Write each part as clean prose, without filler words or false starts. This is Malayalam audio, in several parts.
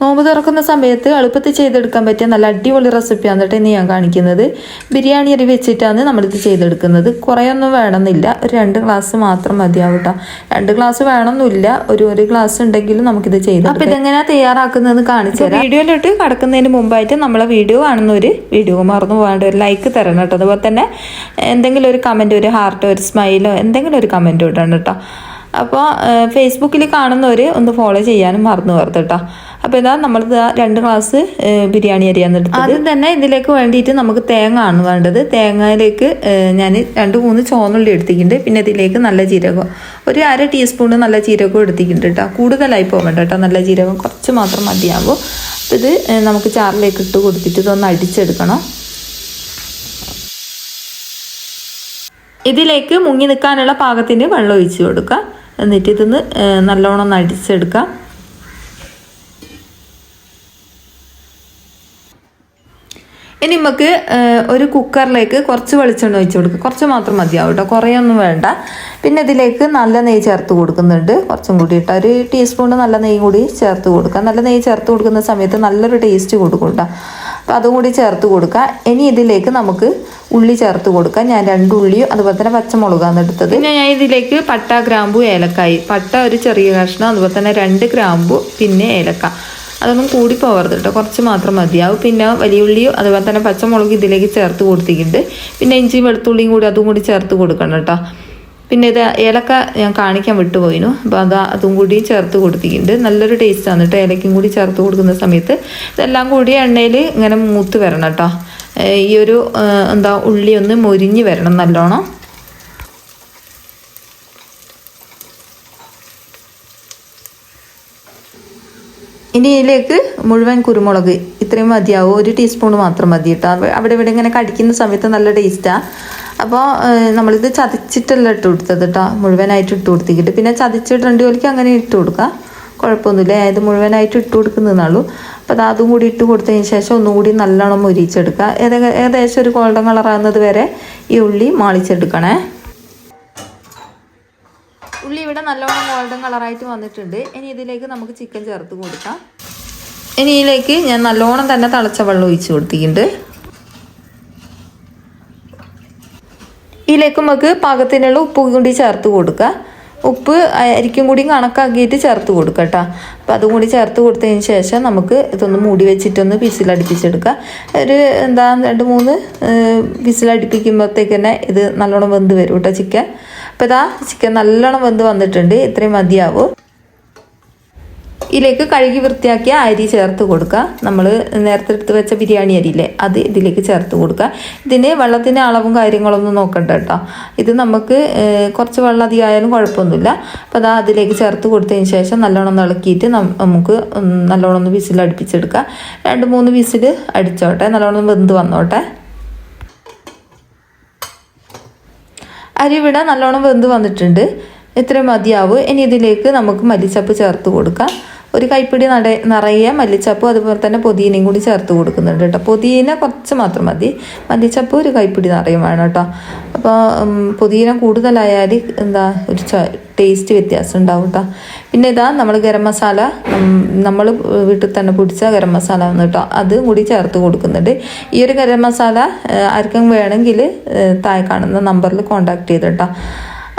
നോമ്പ് തുറക്കുന്ന സമയത്ത് എളുപ്പത്തിൽ ചെയ്തെടുക്കാൻ പറ്റിയ നല്ല അടിപൊളി റെസിപ്പിയാണ് കേട്ടോ ഇന്ന് ഞാൻ കാണിക്കുന്നത്. ബിരിയാണി അരി വെച്ചിട്ടാണ് നമ്മളിത് ചെയ്തെടുക്കുന്നത്. കുറേയൊന്നും വേണമെന്നില്ല, ഒരു 2 ഗ്ലാസ് മാത്രം മതിയാവും കേട്ടോ. 2 ഗ്ലാസ് വേണമെന്നില്ല, ഒരു ഗ്ലാസ് ഉണ്ടെങ്കിലും നമുക്കിത് ചെയ്ത്. അപ്പോൾ ഇതെങ്ങനെയാണ് തയ്യാറാക്കുന്നത് കാണിച്ചു തരാം. വീഡിയോയിലോട്ട് കടക്കുന്നതിന് മുമ്പായിട്ട് നമ്മളെ വീഡിയോ കാണുന്നവർ വീഡിയോ മറന്നു പോകാണ്ട് ഒരു ലൈക്ക് തരണം കേട്ടോ. അതുപോലെ തന്നെ എന്തെങ്കിലും ഒരു കമൻറ്റ്, ഒരു ഹാർട്ടോ, ഒരു സ്മൈലോ എന്തെങ്കിലും ഒരു കമൻറ്റ് ഇടണം കേട്ടോ. അപ്പോൾ ഫേസ്ബുക്കിൽ കാണുന്നവർ ഒന്ന് ഫോളോ ചെയ്യാനും മറന്നു പോകരുത് കേട്ടോ. അപ്പോൾ ഇതാ നമ്മളിത് 2 ഗ്ലാസ് ബിരിയാണി അരിയാണ് എടുത്തത്. ആദ്യം തന്നെ ഇതിലേക്ക് വേണ്ടിയിട്ട് നമുക്ക് തേങ്ങ ആണ് വേണ്ടത്. തേങ്ങയിലേക്ക് ഞാൻ 2-3 ചുവന്നുള്ളി എടുത്തിട്ടുണ്ട്. പിന്നെ ഇതിലേക്ക് നല്ല ജീരകം, ഒരു 1/2 ടീസ്പൂൺ നല്ല ജീരകം എടുത്തിട്ടുണ്ട് കേട്ടോ. കൂടുതലായി പോകണ്ട കേട്ടോ, നല്ല ജീരകം കുറച്ച് മാത്രം മതിയാകും. അപ്പോൾ ഇത് നമുക്ക് ചാറിലേക്ക് ഇട്ട് കൊടുത്തിട്ട് ഇതൊന്ന് അടിച്ചെടുക്കണം. ഇതിലേക്ക് മുങ്ങി നിൽക്കാനുള്ള പാകത്തിന് വെള്ളം ഒഴിച്ച് കൊടുക്കുക. എന്നിട്ട് ഇതൊന്ന് നല്ലോണം ഒന്ന് അടിച്ചെടുക്കാം. ഇനി നമുക്ക് ഒരു കുക്കറിലേക്ക് കുറച്ച് വെളിച്ചെണ്ണ ഒഴിച്ച് കൊടുക്കുക. കുറച്ച് മാത്രം മതിയാവും കേട്ടോ, കുറേയൊന്നും വേണ്ട. പിന്നെ ഇതിലേക്ക് നല്ല നെയ്യ് ചേർത്ത് കൊടുക്കുന്നുണ്ട്. കുറച്ചും കൂടി ഇട്ടാൽ 1 ടീസ്പൂൺ നല്ല നെയ്യ് കൂടി ചേർത്ത് കൊടുക്കുക. നല്ല നെയ്യ് ചേർത്ത് കൊടുക്കുന്ന സമയത്ത് നല്ലൊരു ടേസ്റ്റ് കൊടുക്കും കേട്ടോ. അപ്പോൾ അതും കൂടി ചേർത്ത് കൊടുക്കുക. ഇനി ഇതിലേക്ക് നമുക്ക് ഉള്ളി ചേർത്ത് കൊടുക്കാം. ഞാൻ 2 ഉള്ളിയും അതുപോലെ തന്നെ പച്ചമുളകാണ് എടുത്തത്. പിന്നെ ഞാൻ ഇതിലേക്ക് പട്ട, ഗ്രാമ്പു, ഏലക്കായി. പട്ട ഒരു ചെറിയ കഷ്ണം, അതുപോലെ തന്നെ 2 ഗ്രാമ്പു, പിന്നെ ഏലക്ക. അതൊന്നും കൂടി പോകരുത് കേട്ടോ, കുറച്ച് മാത്രം മതിയാവും. പിന്നെ വലിയ ഉള്ളിയും അതുപോലെ തന്നെ പച്ചമുളക് ഇതിലേക്ക് ചേർത്ത് കൊടുത്തിട്ടുണ്ട്. പിന്നെ ഇഞ്ചി വെളുത്തുള്ളിയും കൂടി അതും കൂടി ചേർത്ത് കൊടുക്കണം കേട്ടോ. പിന്നെ ഇത് ഏലക്ക ഞാൻ കാണിക്കാൻ വിട്ടുപോയിനു. അപ്പോൾ അതും കൂടി ചേർത്ത് കൊടുത്തിട്ടുണ്ട്. നല്ലൊരു ടേസ്റ്റാണ് കേട്ടോ ഏലക്കയും കൂടി ചേർത്ത് കൊടുക്കുന്ന സമയത്ത്. ഇതെല്ലാം കൂടി എണ്ണയിൽ ഇങ്ങനെ മൂത്ത് വരണം കേട്ടോ. ഈ ഒരു ഉള്ളി ഒന്ന് മൊരിഞ്ഞ് വരണം നല്ലോണം. ഇനി ഇതിലേക്ക് മുഴുവൻ കുരുമുളക് ഇത്രയും മതിയാവും, 1 ടീസ്പൂൺ മാത്രം മതി കേട്ടോ. അവിടെ ഇവിടെ ഇങ്ങനെ കടിക്കുന്ന സമയത്ത് നല്ല ടേസ്റ്റാണ്. അപ്പോൾ നമ്മളിത് ചതച്ചിട്ടല്ല ഇട്ട് കൊടുത്തത് കേട്ടോ, മുഴുവനായിട്ട് ഇട്ട് കൊടുത്തിട്ട്. പിന്നെ ചതച്ചിട്ടുണ്ട് ജോലിക്ക് അങ്ങനെ ഇട്ട് കൊടുക്കുക, കുഴപ്പമൊന്നുമില്ല. ഇത് മുഴുവനായിട്ട് ഇട്ട് കൊടുക്കുന്നതാണുള്ളൂ. അപ്പോൾ അതും കൂടി ഇട്ട് കൊടുത്തതിന് ശേഷം ഒന്നുകൂടി നല്ലോണം മൊരിച്ചെടുക്കുക. ഏകദേശം ഒരു ഗോൾഡൻ കളറാകുന്നത് വരെ ഈ ഉള്ളി മാളിച്ചെടുക്കണേ. ഉള്ളി ഇവിടെ നല്ലോണം ഗോൾഡൻ കളറായിട്ട് വന്നിട്ടുണ്ട്. ഇനി ഇതിലേക്ക് നമുക്ക് ചിക്കൻ ചേർത്ത് കൊടുക്കാം. ഇനി ഇതിലേക്ക് ഞാൻ നല്ലോണം തന്നെ തിളച്ച വെള്ളം ഒഴിച്ച് കൊടുത്തിട്ടുണ്ട്. ഇതിലേക്ക് നമുക്ക് പാകത്തിനുള്ള ഉപ്പ് കൂടി ചേർത്ത് കൊടുക്കുക. ഉപ്പ് അരിക്കും കൂടി കണക്കാക്കിയിട്ട് ചേർത്ത് കൊടുക്കുക കേട്ടോ. അപ്പോൾ അതും കൂടി ചേർത്ത് കൊടുത്തതിന് ശേഷം നമുക്ക് ഇതൊന്ന് മൂടി വെച്ചിട്ടൊന്ന് വിസിലടിപ്പിച്ചെടുക്കുക. ഒരു 2-3 വിസിലടിപ്പിക്കുമ്പോഴത്തേക്ക് തന്നെ ഇത് നല്ലോണം വെന്ത് വരും കേട്ടോ ചിക്കൻ. അപ്പോൾ ഇതാ ചിക്കൻ നല്ലോണം വെന്ത് വന്നിട്ടുണ്ട്. ഇത്രയും മതിയാവും. ഇതിലേക്ക് കഴുകി വൃത്തിയാക്കിയ അരി ചേർത്ത് കൊടുക്കുക. നമ്മൾ നേരത്തെ എടുത്ത് വെച്ച ബിരിയാണി അരിയില്ലേ, അത് ഇതിലേക്ക് ചേർത്ത് കൊടുക്കുക. ഇതിന് വെള്ളത്തിൻ്റെ അളവും കാര്യങ്ങളൊന്നും നോക്കണ്ട കേട്ടോ. ഇത് നമുക്ക് കുറച്ച് വെള്ളം അധികമായാലും കുഴപ്പമൊന്നുമില്ല. അപ്പോൾ അതാ അതിലേക്ക് ചേർത്ത് കൊടുത്തതിന് ശേഷം നല്ലോണം ഇളക്കിയിട്ട് നമുക്ക് നല്ലോണം ഒന്ന് വിസിൽ അടുപ്പിച്ചെടുക്കുക. 2-3 വിസിൽ അടിച്ചോട്ടെ, നല്ലോണം വെന്ത് വന്നോട്ടെ. അരി ഇവിടെ നല്ലോണം വെന്ത് വന്നിട്ടുണ്ട്. ഇത്രയും മതിയാവും. ഇനി ഇതിലേക്ക് നമുക്ക് മല്ലിച്ചപ്പ് ചേർത്ത് കൊടുക്കാം. ഒരു കൈപ്പിടി നിറയെ മല്ലിച്ചപ്പും അതുപോലെ തന്നെ പുതിനയും കൂടി ചേർത്ത് കൊടുക്കുന്നുണ്ട് കേട്ടോ. പുതിന കുറച്ച് മാത്രം മതി, മല്ലിച്ചപ്പ് ഒരു കൈപ്പിടി നിറയെ വേണം കേട്ടോ. അപ്പോൾ പുതിന കൂടുതലായാൽ ഒരു ടേസ്റ്റ് വ്യത്യാസം ഉണ്ടാവും കേട്ടോ. പിന്നെ ഇതാ നമ്മൾ ഗരം മസാല, നമ്മൾ വീട്ടിൽ തന്നെ പൊടിച്ച ഗരം മസാല ആണ് കേട്ടോ, അതും കൂടി ചേർത്ത് കൊടുക്കുന്നുണ്ട്. ഈ ഒരു ഗരം മസാല ആർക്കും വേണമെങ്കിൽ താഴെ കാണുന്ന നമ്പറിൽ കോൺടാക്ട് ചെയ്ത് കേട്ടോ.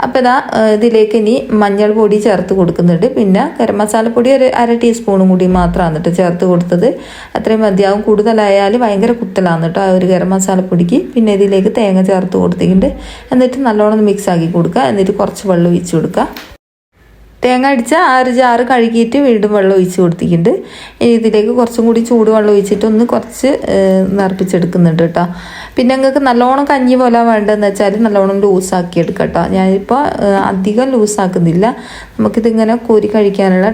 അപ്പോൾ ഇതാ ഇതിലേക്ക് ഇനി മഞ്ഞൾ പൊടി ചേർത്ത് കൊടുക്കുന്നുണ്ട്. പിന്നെ ഗരം മസാലപ്പൊടി ഒരു 1/2 ടീസ്പൂണും കൂടി മാത്രമാണ് കേട്ടോ ചേർത്ത് കൊടുത്തത്. അത്രയും മതിയാവും. കൂടുതലായാൽ ഭയങ്കര കുത്തലാണ് കേട്ടോ ഒരു ഗരം മസാലപ്പൊടിക്ക്. പിന്നെ ഇതിലേക്ക് തേങ്ങ ചേർത്ത് കൊടുത്തിട്ടുണ്ട്. എന്നിട്ട് നല്ലോണം മിക്സ് ആക്കി കൊടുക്കുക. എന്നിട്ട് കുറച്ച് വെള്ളം ഒഴിച്ച് കൊടുക്കുക. തേങ്ങ അടിച്ച 1 ജാറ് കഴുകിയിട്ട് വീണ്ടും വെള്ളം ഒഴിച്ച് കൊടുത്തിട്ടുണ്ട്. ഇനി ഇതിലേക്ക് കുറച്ചും കൂടി ചൂടുവെള്ളം ഒഴിച്ചിട്ട് ഒന്ന് കുറച്ച് നിറപ്പിച്ചെടുക്കുന്നുണ്ട് കേട്ടോ. പിന്നെ നിങ്ങൾക്ക് നല്ലോണം കഞ്ഞി പോലെ വേണ്ടതെന്ന് വെച്ചാൽ നല്ലോണം ലൂസാക്കി എടുക്കാം കേട്ടോ. ഞാനിപ്പോൾ അധികം ലൂസാക്കുന്നില്ല, നമുക്കിതിങ്ങനെ കോരി കഴിക്കാനുള്ള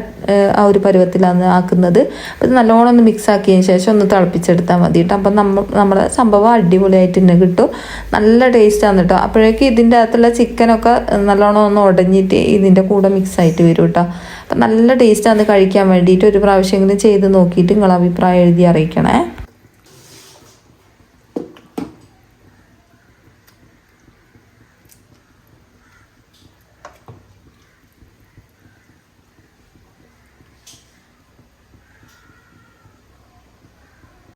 ആ ഒരു പരുവത്തിലാണ് ആക്കുന്നത്. അപ്പോൾ നല്ലോണം ഒന്ന് മിക്സ് ആക്കിയതിന് ശേഷം ഒന്ന് തിളപ്പിച്ചെടുത്താൽ മതി കേട്ടോ. അപ്പം നമ്മുടെ സംഭവം അടിപൊളിയായിട്ട് തന്നെ കിട്ടും, നല്ല ടേസ്റ്റാണ് കേട്ടോ. അപ്പോഴേക്കും ഇതിൻ്റെ അകത്തുള്ള ചിക്കനൊക്കെ നല്ലോണം ഒന്ന് ഉടഞ്ഞിട്ട് ഇതിൻ്റെ കൂടെ മിക്സ് ആയിട്ട് വരും കേട്ടോ. അപ്പം നല്ല ടേസ്റ്റാണ് കഴിക്കാൻ വേണ്ടിയിട്ട്. ഒരു പ്രാവശ്യമെങ്കിലും ചെയ്ത് നോക്കിയിട്ട് നിങ്ങൾ അഭിപ്രായം എഴുതി അറിയിക്കണേ.